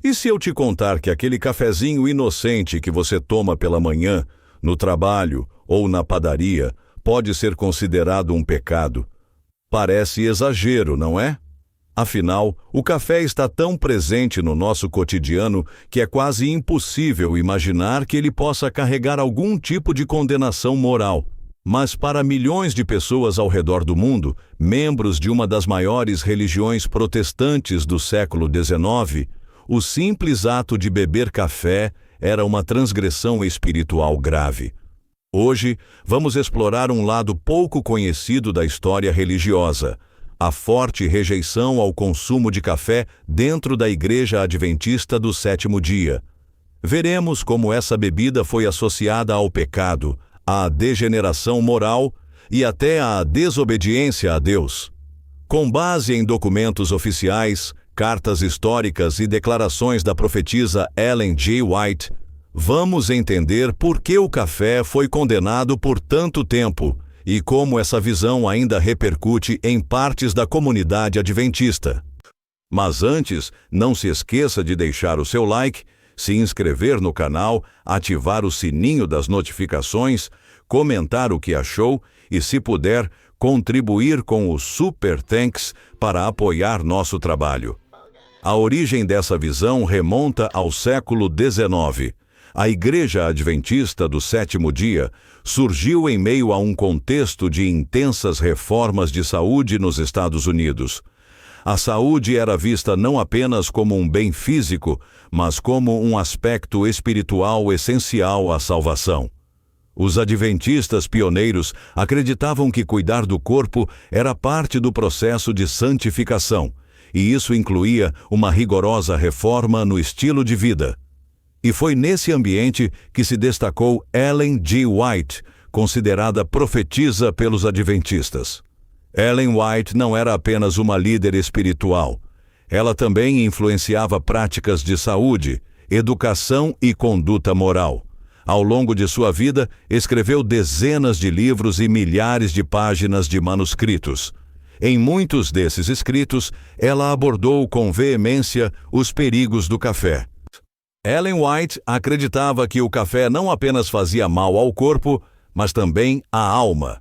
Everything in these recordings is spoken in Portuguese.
E se eu te contar que aquele cafezinho inocente que você toma pela manhã, no trabalho ou na padaria, pode ser considerado um pecado? Parece exagero, não é? Afinal, o café está tão presente no nosso cotidiano que é quase impossível imaginar que ele possa carregar algum tipo de condenação moral. Mas para milhões de pessoas ao redor do mundo, membros de uma das maiores religiões protestantes do século XIX, o simples ato de beber café era uma transgressão espiritual grave. Hoje, vamos explorar um lado pouco conhecido da história religiosa: a forte rejeição ao consumo de café dentro da Igreja Adventista do Sétimo Dia. Veremos como essa bebida foi associada ao pecado, à degeneração moral e até à desobediência a Deus. Com base em documentos oficiais, cartas históricas e declarações da profetisa Ellen G. White, vamos entender por que o café foi condenado por tanto tempo e como essa visão ainda repercute em partes da comunidade adventista. Mas antes, não se esqueça de deixar o seu like, se inscrever no canal, ativar o sininho das notificações, comentar o que achou e, se puder, contribuir com o Super Thanks para apoiar nosso trabalho. A origem dessa visão remonta ao século XIX. A Igreja Adventista do Sétimo Dia surgiu em meio a um contexto de intensas reformas de saúde nos Estados Unidos. A saúde era vista não apenas como um bem físico, mas como um aspecto espiritual essencial à salvação. Os adventistas pioneiros acreditavam que cuidar do corpo era parte do processo de santificação, e isso incluía uma rigorosa reforma no estilo de vida. E foi nesse ambiente que se destacou Ellen G. White, considerada profetisa pelos adventistas. Ellen White não era apenas uma líder espiritual. Ela também influenciava práticas de saúde, educação e conduta moral. Ao longo de sua vida, escreveu dezenas de livros e milhares de páginas de manuscritos. Em muitos desses escritos, ela abordou com veemência os perigos do café. Ellen White acreditava que o café não apenas fazia mal ao corpo, mas também à alma.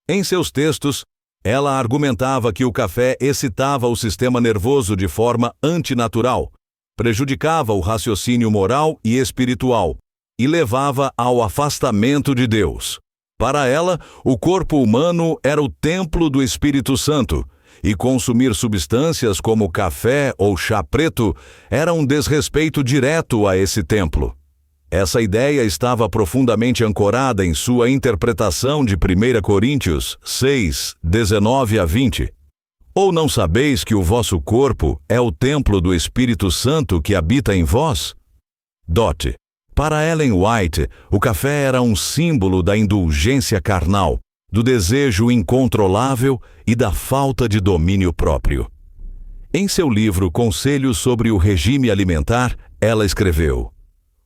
Em seus textos, ela argumentava que o café excitava o sistema nervoso de forma antinatural, prejudicava o raciocínio moral e espiritual e levava ao afastamento de Deus. Para ela, o corpo humano era o templo do Espírito Santo, e consumir substâncias como café ou chá preto era um desrespeito direto a esse templo. Essa ideia estava profundamente ancorada em sua interpretação de 1 Coríntios 6, 19 a 20. Ou não sabeis que o vosso corpo é o templo do Espírito Santo que habita em vós? Para Ellen White, o café era um símbolo da indulgência carnal, do desejo incontrolável e da falta de domínio próprio. Em seu livro Conselhos sobre o Regime Alimentar, ela escreveu: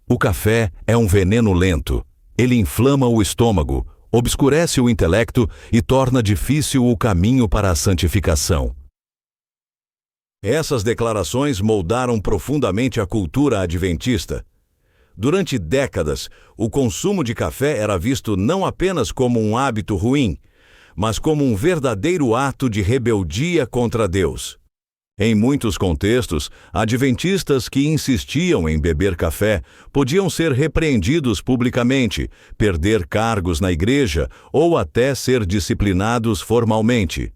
o café é um veneno lento. Ele inflama o estômago, obscurece o intelecto e torna difícil o caminho para a santificação. Essas declarações moldaram profundamente a cultura adventista. Durante décadas, o consumo de café era visto não apenas como um hábito ruim, mas como um verdadeiro ato de rebeldia contra Deus. Em muitos contextos, adventistas que insistiam em beber café podiam ser repreendidos publicamente, perder cargos na igreja ou até ser disciplinados formalmente.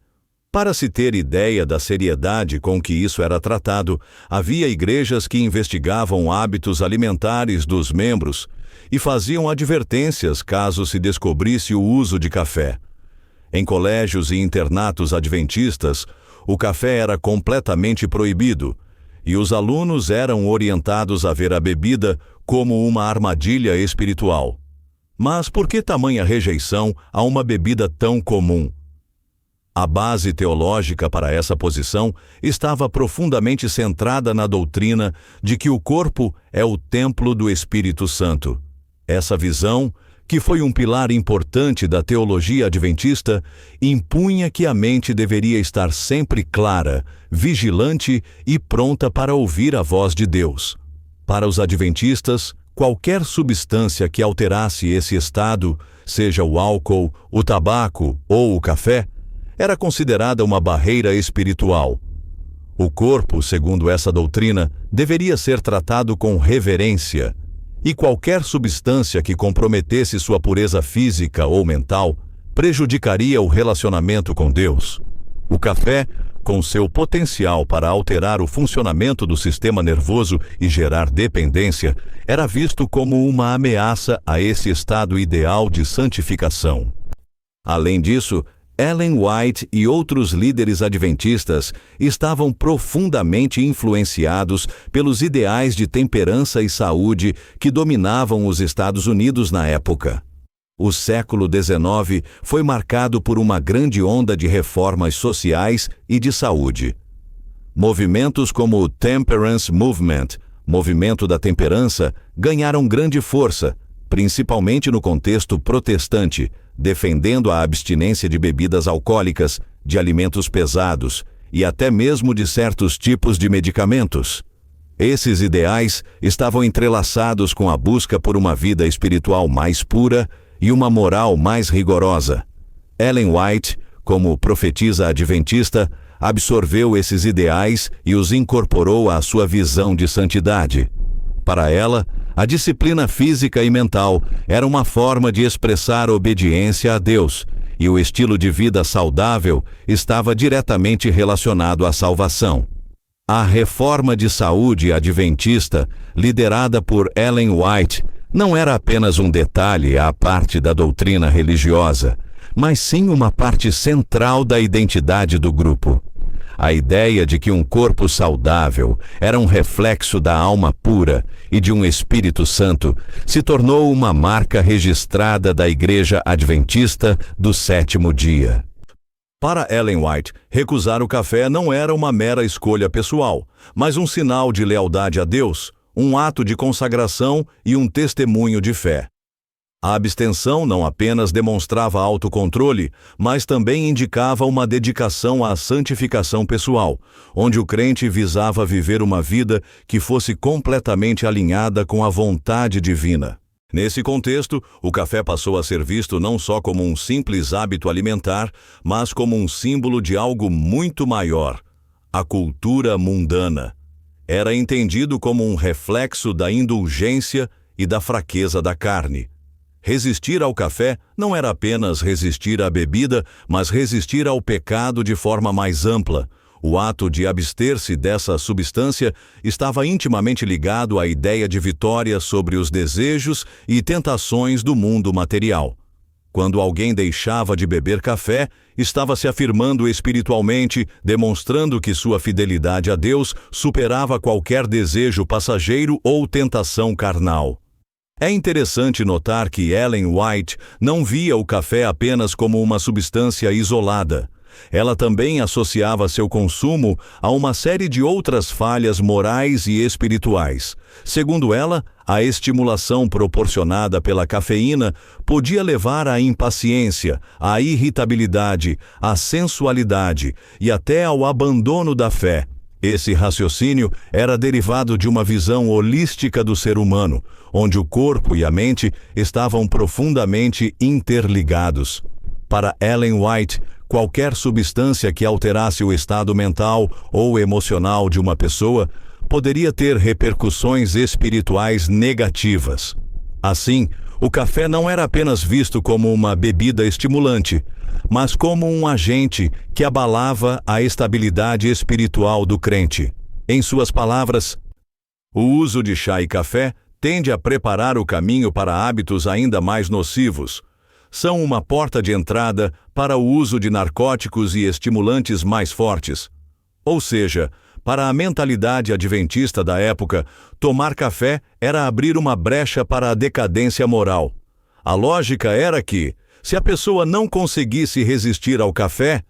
Para se ter ideia da seriedade com que isso era tratado, havia igrejas que investigavam hábitos alimentares dos membros e faziam advertências caso se descobrisse o uso de café. Em colégios e internatos adventistas, o café era completamente proibido, e os alunos eram orientados a ver a bebida como uma armadilha espiritual. Mas por que tamanha rejeição a uma bebida tão comum? A base teológica para essa posição estava profundamente centrada na doutrina de que o corpo é o templo do Espírito Santo. Essa visão, que foi um pilar importante da teologia adventista, impunha que a mente deveria estar sempre clara, vigilante e pronta para ouvir a voz de Deus. Para os adventistas, qualquer substância que alterasse esse estado, seja o álcool, o tabaco ou o café, era considerada uma barreira espiritual. O corpo, segundo essa doutrina, deveria ser tratado com reverência, e qualquer substância que comprometesse sua pureza física ou mental prejudicaria o relacionamento com Deus. O café, com seu potencial para alterar o funcionamento do sistema nervoso e gerar dependência, era visto como uma ameaça a esse estado ideal de santificação. Além disso, Ellen White e outros líderes adventistas estavam profundamente influenciados pelos ideais de temperança e saúde que dominavam os Estados Unidos na época. O século XIX foi marcado por uma grande onda de reformas sociais e de saúde. Movimentos como o Temperance Movement, movimento da temperança, ganharam grande força, principalmente no contexto protestante, defendendo a abstinência de bebidas alcoólicas, de alimentos pesados e até mesmo de certos tipos de medicamentos. Esses ideais estavam entrelaçados com a busca por uma vida espiritual mais pura e uma moral mais rigorosa. Ellen White, como profetisa adventista, absorveu esses ideais e os incorporou à sua visão de santidade. Para ela, a disciplina física e mental era uma forma de expressar obediência a Deus, e o estilo de vida saudável estava diretamente relacionado à salvação. A reforma de saúde adventista, liderada por Ellen White, não era apenas um detalhe à parte da doutrina religiosa, mas sim uma parte central da identidade do grupo. A ideia de que um corpo saudável era um reflexo da alma pura e de um Espírito Santo se tornou uma marca registrada da Igreja Adventista do Sétimo Dia. Para Ellen White, recusar o café não era uma mera escolha pessoal, mas um sinal de lealdade a Deus, um ato de consagração e um testemunho de fé. A abstenção não apenas demonstrava autocontrole, mas também indicava uma dedicação à santificação pessoal, onde o crente visava viver uma vida que fosse completamente alinhada com a vontade divina. Nesse contexto, o café passou a ser visto não só como um simples hábito alimentar, mas como um símbolo de algo muito maior: a cultura mundana. Era entendido como um reflexo da indulgência e da fraqueza da carne. Resistir ao café não era apenas resistir à bebida, mas resistir ao pecado de forma mais ampla. O ato de abster-se dessa substância estava intimamente ligado à ideia de vitória sobre os desejos e tentações do mundo material. Quando alguém deixava de beber café, estava se afirmando espiritualmente, demonstrando que sua fidelidade a Deus superava qualquer desejo passageiro ou tentação carnal. É interessante notar que Ellen White não via o café apenas como uma substância isolada. Ela também associava seu consumo a uma série de outras falhas morais e espirituais. Segundo ela, a estimulação proporcionada pela cafeína podia levar à impaciência, à irritabilidade, à sensualidade e até ao abandono da fé. Esse raciocínio era derivado de uma visão holística do ser humano, onde o corpo e a mente estavam profundamente interligados. Para Ellen White, qualquer substância que alterasse o estado mental ou emocional de uma pessoa poderia ter repercussões espirituais negativas. Assim, o café não era apenas visto como uma bebida estimulante, mas como um agente que abalava a estabilidade espiritual do crente. Em suas palavras, o uso de chá e café tende a preparar o caminho para hábitos ainda mais nocivos. São uma porta de entrada para o uso de narcóticos e estimulantes mais fortes. Ou seja, para a mentalidade adventista da época, tomar café era abrir uma brecha para a decadência moral. A lógica era que, se a pessoa não conseguisse resistir ao café,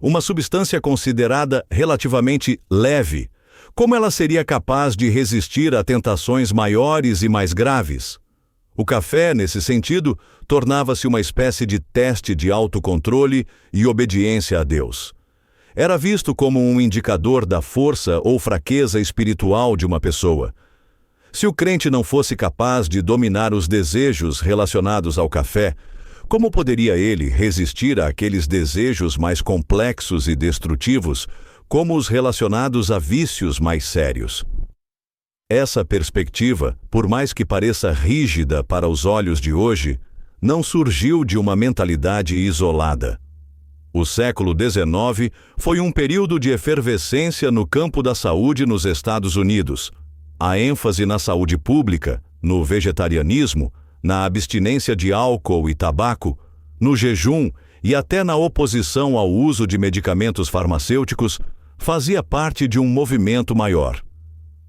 uma substância considerada relativamente leve, como ela seria capaz de resistir a tentações maiores e mais graves? O café, nesse sentido, tornava-se uma espécie de teste de autocontrole e obediência a Deus. Era visto como um indicador da força ou fraqueza espiritual de uma pessoa. Se o crente não fosse capaz de dominar os desejos relacionados ao café, como poderia ele resistir àqueles desejos mais complexos e destrutivos, como os relacionados a vícios mais sérios? Essa perspectiva, por mais que pareça rígida para os olhos de hoje, não surgiu de uma mentalidade isolada. O século XIX foi um período de efervescência no campo da saúde nos Estados Unidos. A ênfase na saúde pública, no vegetarianismo, na abstinência de álcool e tabaco, no jejum e até na oposição ao uso de medicamentos farmacêuticos, fazia parte de um movimento maior.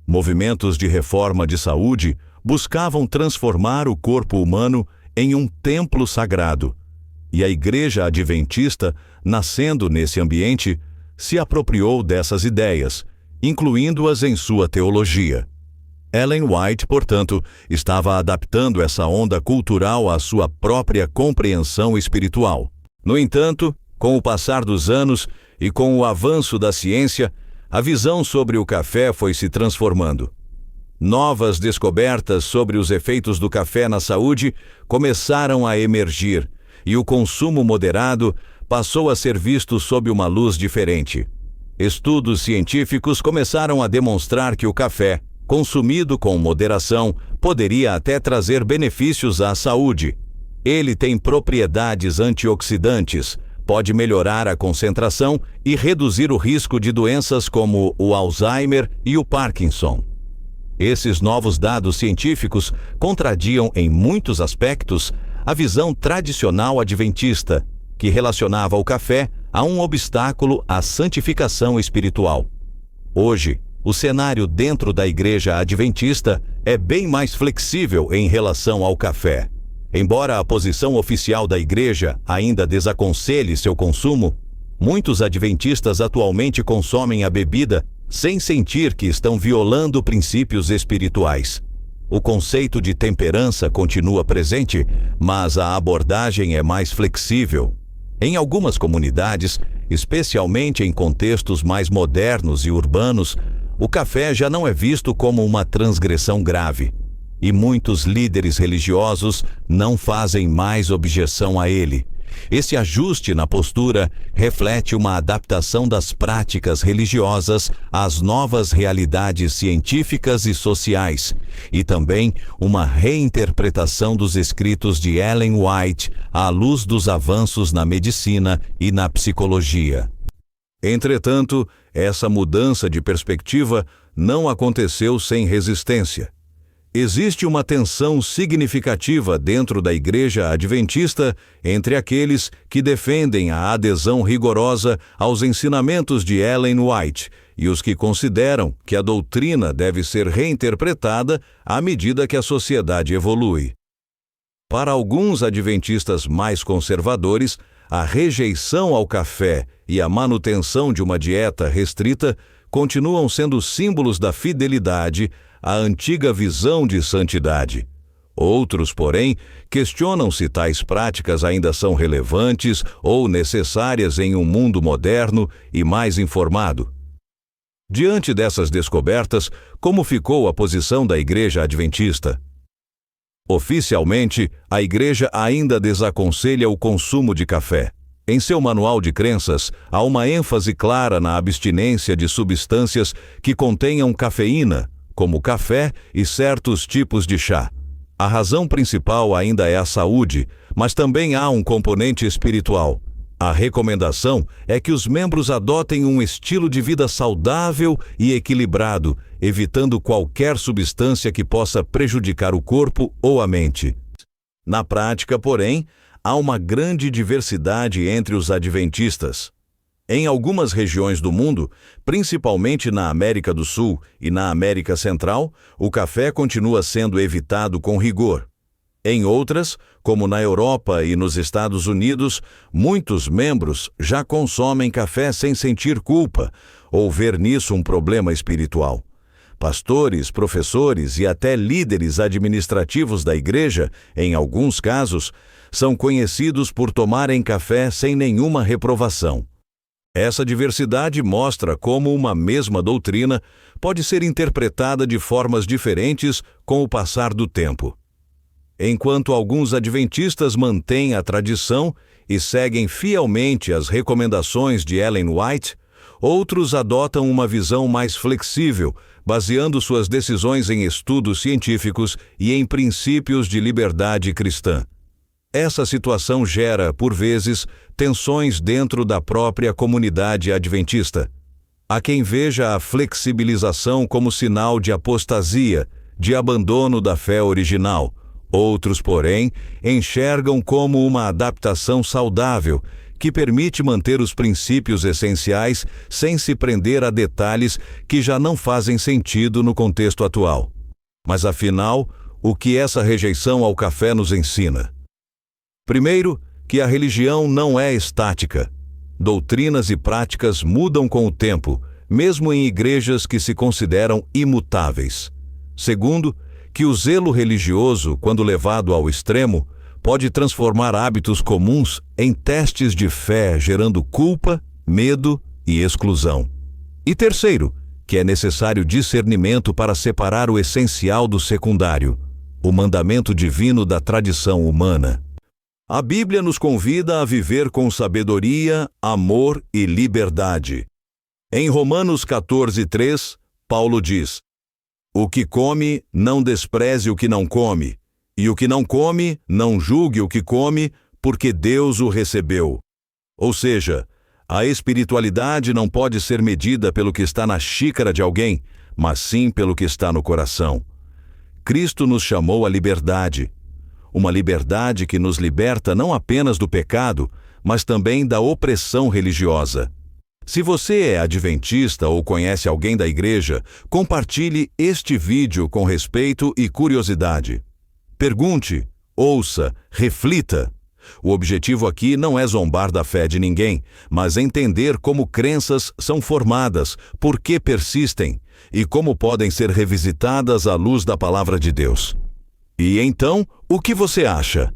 Movimentos de reforma de saúde buscavam transformar o corpo humano em um templo sagrado, e a Igreja Adventista, nascendo nesse ambiente, se apropriou dessas ideias, incluindo-as em sua teologia. Ellen White, portanto, estava adaptando essa onda cultural à sua própria compreensão espiritual. No entanto, com o passar dos anos e com o avanço da ciência, a visão sobre o café foi se transformando. Novas descobertas sobre os efeitos do café na saúde começaram a emergir, e o consumo moderado passou a ser visto sob uma luz diferente. Estudos científicos começaram a demonstrar que o café, consumido com moderação, poderia até trazer benefícios à saúde. Ele tem propriedades antioxidantes, pode melhorar a concentração e reduzir o risco de doenças como o Alzheimer e o Parkinson. Esses novos dados científicos contradiam em muitos aspectos a visão tradicional adventista, que relacionava o café a um obstáculo à santificação espiritual. Hoje, o cenário dentro da Igreja Adventista é bem mais flexível em relação ao café. Embora a posição oficial da Igreja ainda desaconselhe seu consumo, muitos adventistas atualmente consomem a bebida sem sentir que estão violando princípios espirituais. O conceito de temperança continua presente, mas a abordagem é mais flexível. Em algumas comunidades, especialmente em contextos mais modernos e urbanos, o café já não é visto como uma transgressão grave, e muitos líderes religiosos não fazem mais objeção a ele. Esse ajuste na postura reflete uma adaptação das práticas religiosas às novas realidades científicas e sociais, e também uma reinterpretação dos escritos de Ellen White à luz dos avanços na medicina e na psicologia. Entretanto, essa mudança de perspectiva não aconteceu sem resistência. Existe uma tensão significativa dentro da Igreja Adventista entre aqueles que defendem a adesão rigorosa aos ensinamentos de Ellen White e os que consideram que a doutrina deve ser reinterpretada à medida que a sociedade evolui. Para alguns adventistas mais conservadores, a rejeição ao café e a manutenção de uma dieta restrita continuam sendo símbolos da fidelidade à antiga visão de santidade. Outros, porém, questionam se tais práticas ainda são relevantes ou necessárias em um mundo moderno e mais informado. Diante dessas descobertas, como ficou a posição da Igreja Adventista? Oficialmente, a Igreja ainda desaconselha o consumo de café. Em seu manual de crenças, há uma ênfase clara na abstinência de substâncias que contenham cafeína, como café e certos tipos de chá. A razão principal ainda é a saúde, mas também há um componente espiritual. A recomendação é que os membros adotem um estilo de vida saudável e equilibrado, evitando qualquer substância que possa prejudicar o corpo ou a mente. Na prática, porém, há uma grande diversidade entre os adventistas. Em algumas regiões do mundo, principalmente na América do Sul e na América Central, o café continua sendo evitado com rigor. Em outras, como na Europa e nos Estados Unidos, muitos membros já consomem café sem sentir culpa ou ver nisso um problema espiritual. Pastores, professores e até líderes administrativos da igreja, em alguns casos, são conhecidos por tomarem café sem nenhuma reprovação. Essa diversidade mostra como uma mesma doutrina pode ser interpretada de formas diferentes com o passar do tempo. Enquanto alguns adventistas mantêm a tradição e seguem fielmente as recomendações de Ellen White, outros adotam uma visão mais flexível, baseando suas decisões em estudos científicos e em princípios de liberdade cristã. Essa situação gera, por vezes, tensões dentro da própria comunidade adventista. Há quem veja a flexibilização como sinal de apostasia, de abandono da fé original. Outros, porém, enxergam como uma adaptação saudável, que permite manter os princípios essenciais sem se prender a detalhes que já não fazem sentido no contexto atual. Mas, afinal, o que essa rejeição ao café nos ensina? Primeiro, que a religião não é estática. Doutrinas e práticas mudam com o tempo, mesmo em igrejas que se consideram imutáveis. Segundo, que o zelo religioso, quando levado ao extremo, pode transformar hábitos comuns em testes de fé, gerando culpa, medo e exclusão. E terceiro, que é necessário discernimento para separar o essencial do secundário, o mandamento divino da tradição humana. A Bíblia nos convida a viver com sabedoria, amor e liberdade. Em Romanos 14:3, Paulo diz: "O que come, não despreze o que não come, e o que não come, não julgue o que come, porque Deus o recebeu." Ou seja, a espiritualidade não pode ser medida pelo que está na xícara de alguém, mas sim pelo que está no coração. Cristo nos chamou à liberdade. Uma liberdade que nos liberta não apenas do pecado, mas também da opressão religiosa. Se você é adventista ou conhece alguém da igreja, compartilhe este vídeo com respeito e curiosidade. Pergunte, ouça, reflita. O objetivo aqui não é zombar da fé de ninguém, mas entender como crenças são formadas, por que persistem e como podem ser revisitadas à luz da palavra de Deus. E então, o que você acha?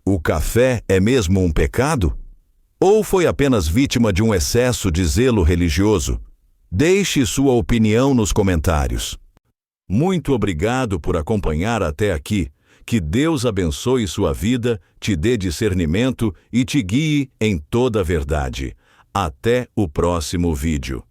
O café é mesmo um pecado? Ou foi apenas vítima de um excesso de zelo religioso? Deixe sua opinião nos comentários. Muito obrigado por acompanhar até aqui. Que Deus abençoe sua vida, te dê discernimento e te guie em toda a verdade. Até o próximo vídeo.